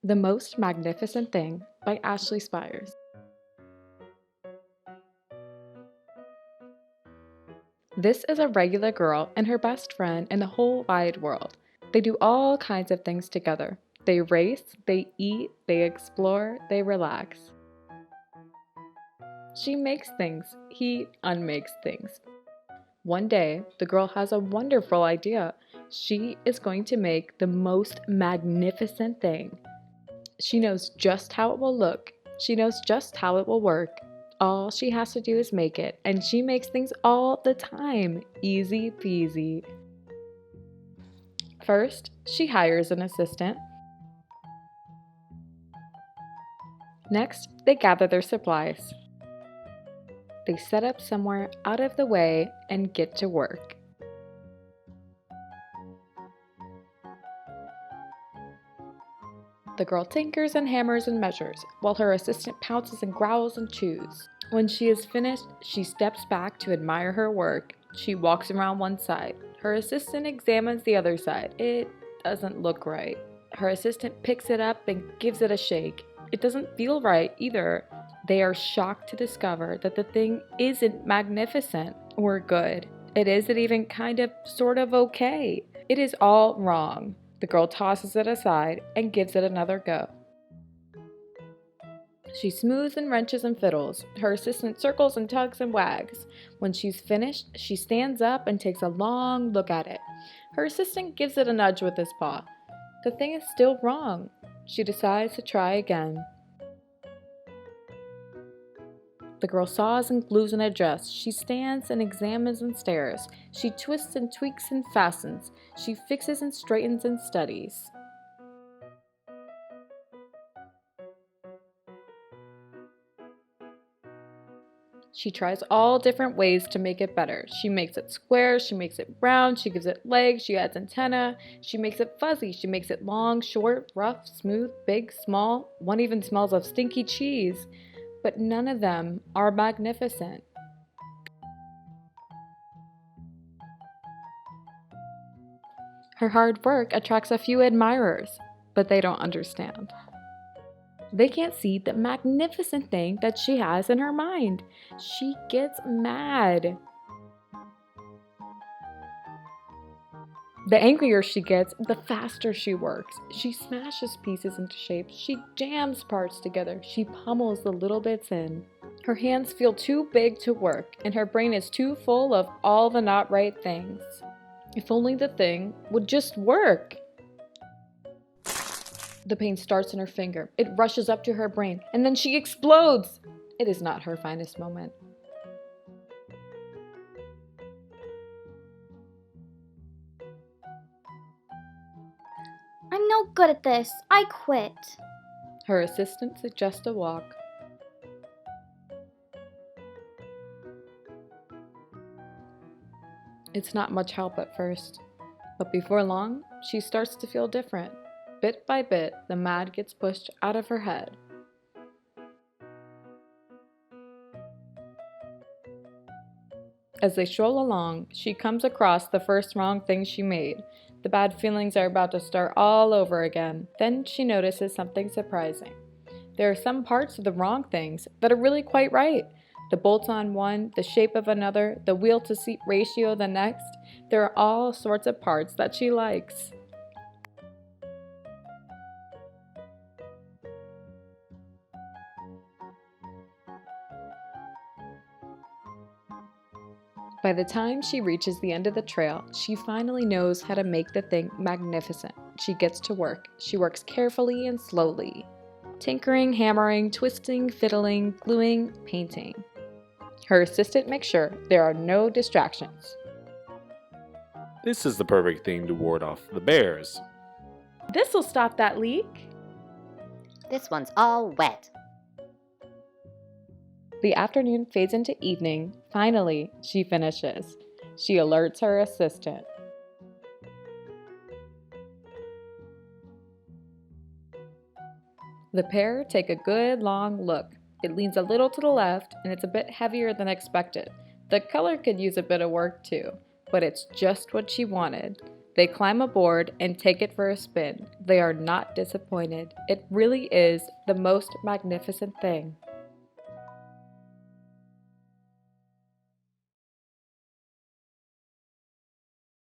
The Most Magnificent Thing by Ashley Spires. This is a regular girl and her best friend in the whole wide world. They do all kinds of things together. They race, they eat, they explore, they relax. She makes things, he unmakes things. One day, the girl has a wonderful idea. She is going to make the most magnificent thing. She knows just how it will look. She knows just how it will work. All she has to do is make it, and she makes things all the time. Easy peasy. First, she hires an assistant. Next, they gather their supplies. They set up somewhere out of the way and get to work. The girl tinkers and hammers and measures, while her assistant pounces and growls and chews. When she is finished, she steps back to admire her work. She walks around one side. Her assistant examines the other side. It doesn't look right. Her assistant picks it up and gives it a shake. It doesn't feel right either. They are shocked to discover that the thing isn't magnificent or good. It isn't even kind of, sort of okay. It is all wrong. The girl tosses it aside and gives it another go. She smooths and wrenches and fiddles. Her assistant circles and tugs and wags. When she's finished, she stands up and takes a long look at it. Her assistant gives it a nudge with his paw. The thing is still wrong. She decides to try again. The girl saws and glues and adjusts. She stands and examines and stares. She twists and tweaks and fastens. She fixes and straightens and studies. She tries all different ways to make it better. She makes it square, she makes it round, she gives it legs, she adds antenna, she makes it fuzzy, she makes it long, short, rough, smooth, big, small. One even smells of stinky cheese. But none of them are magnificent. Her hard work attracts a few admirers, but they don't understand. They can't see the magnificent thing that she has in her mind. She gets mad. The angrier she gets, the faster she works. She smashes pieces into shapes. She jams parts together. She pummels the little bits in. Her hands feel too big to work, and her brain is too full of all the not right things. If only the thing would just work. The pain starts in her finger. It rushes up to her brain, and then she explodes. It is not her finest moment. I'm no good at this. I quit. Her assistant suggests a walk. It's not much help at first, but before long, she starts to feel different. Bit by bit, the mad gets pushed out of her head. As they stroll along, she comes across the first wrong thing she made. The bad feelings are about to start all over again. Then she notices something surprising. There are some parts of the wrong things that are really quite right. The bolts on one, the shape of another, the wheel to seat ratio the next. There are all sorts of parts that she likes. By the time she reaches the end of the trail, she finally knows how to make the thing magnificent. She gets to work. She works carefully and slowly. Tinkering, hammering, twisting, fiddling, gluing, painting. Her assistant makes sure there are no distractions. This is the perfect thing to ward off the bears. This'll stop that leak. This one's all wet. The afternoon fades into evening. Finally, she finishes. She alerts her assistant. The pair take a good long look. It leans a little to the left, and it's a bit heavier than expected. The color could use a bit of work too, but it's just what she wanted. They climb aboard and take it for a spin. They are not disappointed. It really is the most magnificent thing.